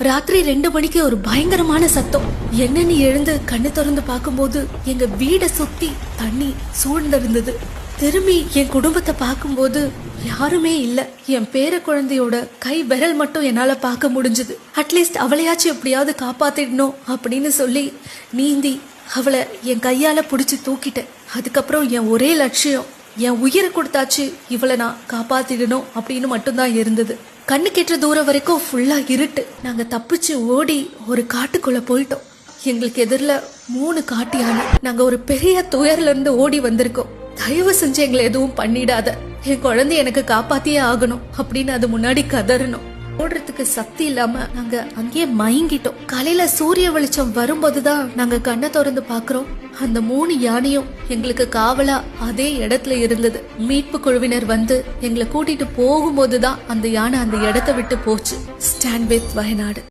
ராத்திரி 2 மணிக்கு ஒரு பயங்கரமான சத்தம். என்னன்னு எழுந்து கண்ணு திறந்து பார்க்கும்போது எங்க வீடை சுத்தி தண்ணி சூழ்ந்திருந்தது. திரும்பி என் குடும்பத்தை பார்க்கும்போது யாருமே இல்ல. என் பேர குழந்தையோட கை விரல் மட்டும் என்னால பார்க்க முடிஞ்சது. அட்லீஸ்ட் அவளையாச்சும் எப்படியாவது காப்பாத்திடணும் அப்படின்னு சொல்லி நீந்தி அவளை என் கையால புடிச்சு தூக்கிட்டேன். அதுக்கப்புறம் என் ஒரே லட்சியம், என் உயிரை கொடுத்தாச்சு இவளை நான் காப்பாத்திடணும் அப்படின்னு மட்டும்தான் இருந்தது. கண்ணு கெட்டுற தூரம் வரைக்கும் ஃபுல்லா இருட்டு. நாங்க தப்பிச்சு ஓடி ஒரு காட்டுக்குள்ள போயிட்டோம். எங்களுக்கு எதிரில 3 காட்டு யானை. நாங்க ஒரு பெரிய துயர்ல இருந்து ஓடி வந்திருக்கோம். தயவு செஞ்சு எங்களை எதுவும் பண்ணிடாத, என் குழந்தை எனக்கு காப்பாத்தியே ஆகணும் அப்படின்னு அது முன்னாடி கதறணும். ஓடுறதுக்கு சக்தி இல்லாம நாங்க அங்கேயே மயங்கிட்டோம். காலையில சூரிய வெளிச்சம் வரும்போதுதான் நாங்க கண்ணை திறந்து பாக்குறோம். அந்த 3 யானையும் எங்களுக்கு காவலா அதே இடத்துல இருந்தது. மீட்பு குழுவினர் வந்து எங்களை கூட்டிட்டு போகும்போதுதான் அந்த யானை அந்த இடத்தை விட்டு போச்சு. Stand with Wayanad.